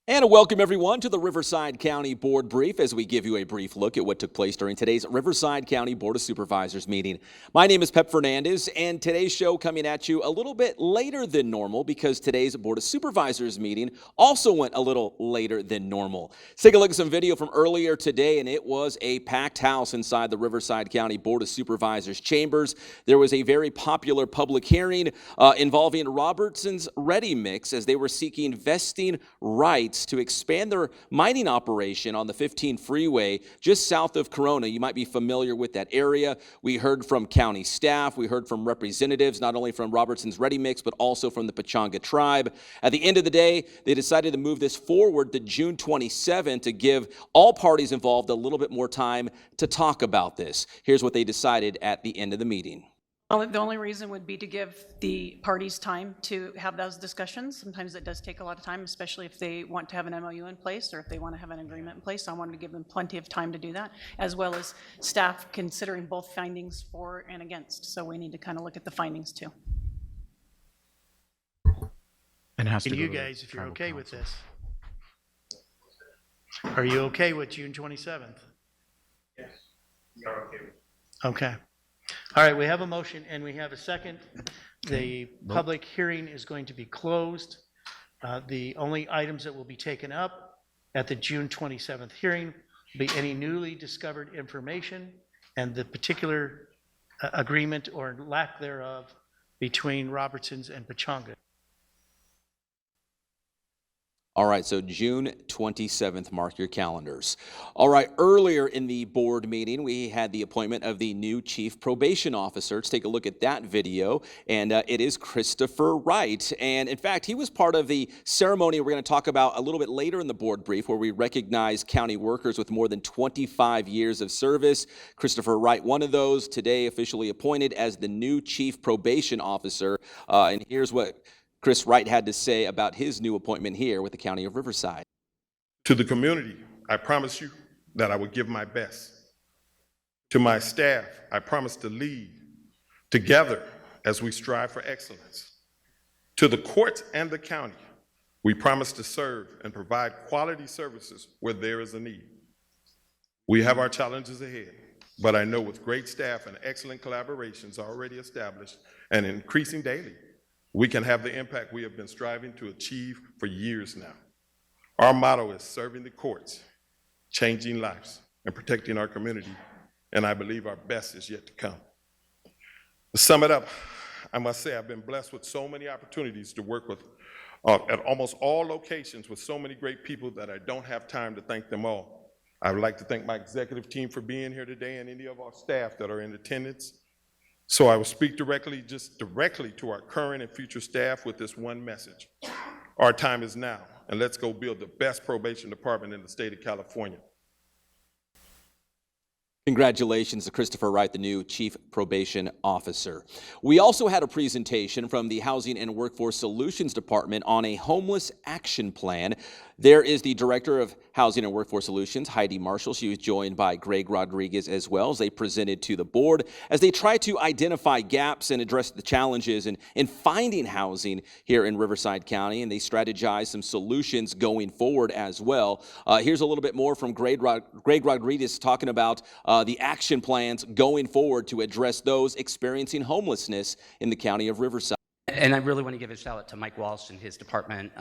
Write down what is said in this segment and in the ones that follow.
And welcome everyone to the Riverside County Board Brief as we give you a brief look at what took place during today's Riverside County Board of Supervisors meeting. My name is Pep Fernandez, and today's show coming at you a little bit later than normal because today's Board of Supervisors meeting also went a little later than normal. Let's take a look at some video from earlier today, and it was a packed house inside the Riverside County Board of Supervisors chambers. There was a very popular public hearing involving Robertson's Ready Mix as they were seeking vesting rights to expand their mining operation on the 15 freeway just south of Corona. You might be familiar with that area. We heard from county staff. We heard from representatives, not only from Robertson's Ready Mix, but also from the Pechanga tribe. At the end of the day, they decided to move this forward to June 27 to give all parties involved a little bit more time to talk about this. Here's what they decided at the end of the meeting. Well, the only reason would be to give the parties time to have those discussions. Sometimes it does take a lot of time, especially if they want to have an MOU in place or if they want to have an agreement in place. So I wanted to give them plenty of time to do that, as well as staff considering both findings for and against. So we need to kind of look at the findings too. And has to And go you to guys, if you're tribal okay with council. this? Are you okay with June 27th? Yes, we are okay with it. Okay. All right, we have a motion and we have a second. The public hearing is going to be closed. The only items that will be taken up at the June 27th hearing will be any newly discovered information and the particular agreement or lack thereof between Robertson's and Pechanga. All right, so June 27th, mark your calendars. All right, earlier in the board meeting, we had the appointment of the new chief probation officer. Let's take a look at that video, and it is Christopher Wright. And in fact, he was part of the ceremony we're going to talk about a little bit later in the board brief, where we recognize county workers with more than 25 years of service. Christopher Wright, one of those, today officially appointed as the new chief probation officer. And here's what Chris Wright had to say about his new appointment here with the County of Riverside. To the community, I promise you that I will give my best. To my staff, I promise to lead together as we strive for excellence. To the courts and the county, we promise to serve and provide quality services where there is a need. We have our challenges ahead, but I know with great staff and excellent collaborations already established and increasing daily, we can have the impact we have been striving to achieve for years now. Our motto is serving the courts, changing lives, and protecting our community, and I believe our best is yet to come. To sum it up, I must say I've been blessed with so many opportunities to work with at almost all locations with so many great people that I don't have time to thank them all. I would like to thank my executive team for being here today and any of our staff that are in attendance. So I will speak directly to our current and future staff with this one message. Our time is now, and let's go build the best probation department in the state of California. Congratulations to Christopher Wright, the new Chief Probation Officer. We also had a presentation from the Housing and Workforce Solutions Department on a homeless action plan. There is the Director of Housing and Workforce Solutions, Heidi Marshall. She was joined by Greg Rodriguez as well as they presented to the board as they try to identify gaps and address the challenges in finding housing here in Riverside County, and they strategize some solutions going forward as well. Here's a little bit more from Greg Rodriguez talking about the action plans going forward to address those experiencing homelessness in the County of Riverside. And I really want to give a shout out to Mike Walsh and his department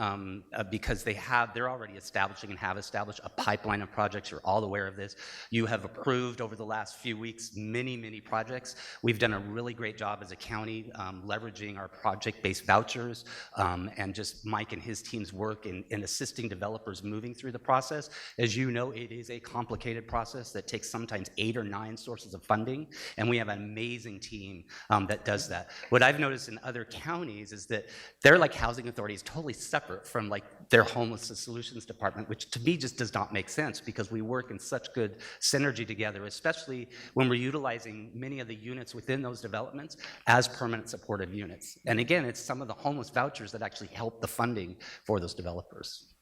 because they're already establishing and have established a pipeline of projects. You're all aware of this. You have approved over the last few weeks many projects. We've done a really great job as a county leveraging our project-based vouchers and just Mike and his team's work in assisting developers moving through the process. As you know, it is a complicated process that takes sometimes 8 or 9 sources of funding, and we have an amazing team that does that. What I've noticed in other counties is that they're like housing authorities totally separate from like their homelessness solutions department, which to me just does not make sense because we work in such good synergy together, especially when we're utilizing many of the units within those developments as permanent supportive units. And again, it's some of the homeless vouchers that actually help the funding for those developers.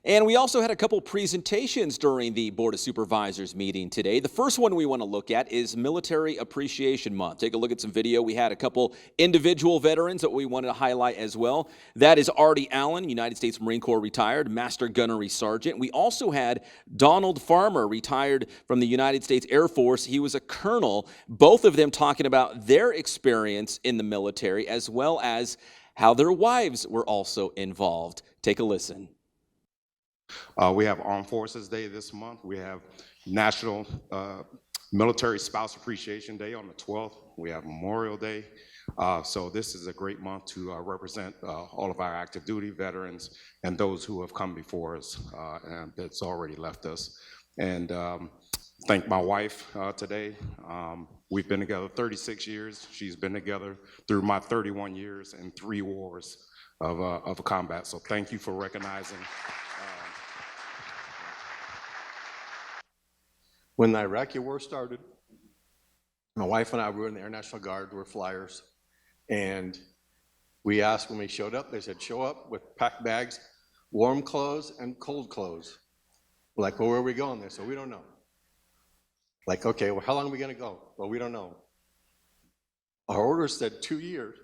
And we also had a couple presentations during the Board of Supervisors meeting today. The first one we want to look at is Military Appreciation Month. Take a look at some video. We had a couple individual veterans that we wanted to highlight as well. That is Artie Allen, United States Marine Corps retired, Master Gunnery Sergeant. We also had Donald Farmer, retired from the United States Air Force. He was a colonel. Both of them talking about their experience in the military as well as how their wives were also involved. Take a listen. We have Armed Forces Day this month. We have National Military Spouse Appreciation Day on the 12th. We have Memorial Day. So this is a great month to represent all of our active duty veterans and those who have come before us and that's already left us. And thank my wife today. We've been together 36 years. She's been together through my 31 years and 3 wars of combat. So thank you for recognizing. When the Iraqi war started, my wife and I were in the Air National Guard, we're flyers, and we asked when we showed up, they said, show up with packed bags, warm clothes and cold clothes. We're like, well, where are we going? They said, we don't know. Like, okay, well, how long are we gonna go? Well, we don't know. Our order said 2 years.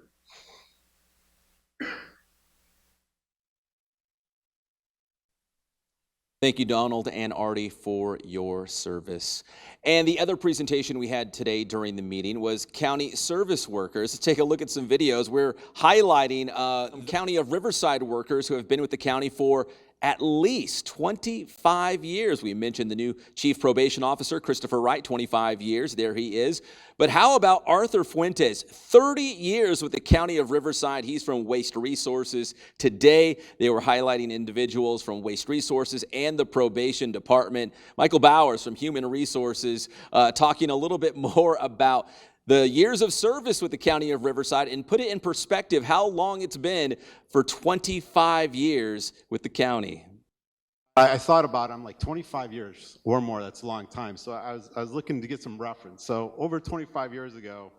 Thank you, Donald and Artie, for your service. And the other presentation we had today during the meeting was county service workers. Let's take a look at some videos. We're highlighting County of Riverside workers who have been with the county for at least 25 years. We mentioned the new Chief Probation Officer, Christopher Wright, 25 years. There he is. But how about Arthur Fuentes, 30 years with the County of Riverside. He's from Waste Resources. Today, they were highlighting individuals from Waste Resources and the Probation Department. Michael Bowers from Human Resources talking a little bit more about the years of service with the County of Riverside and put it in perspective how long it's been for 25 years with the county. I thought about it, I'm like 25 years or more, that's a long time. So I was looking to get some reference. So over 25 years ago,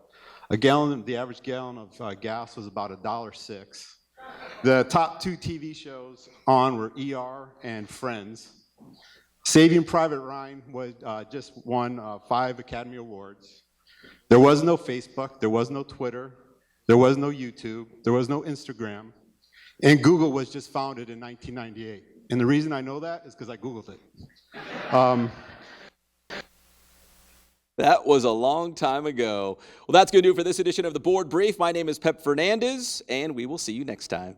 the average gallon of gas was about $1.06. The top 2 TV shows on were ER and Friends. Saving Private Ryan was just won 5 Academy Awards. There was no Facebook, there was no Twitter, there was no YouTube, there was no Instagram, and Google was just founded in 1998. And the reason I know that is because I Googled it. That was a long time ago. Well, that's going to do it for this edition of the Board Brief. My name is Pep Fernandez, and we will see you next time.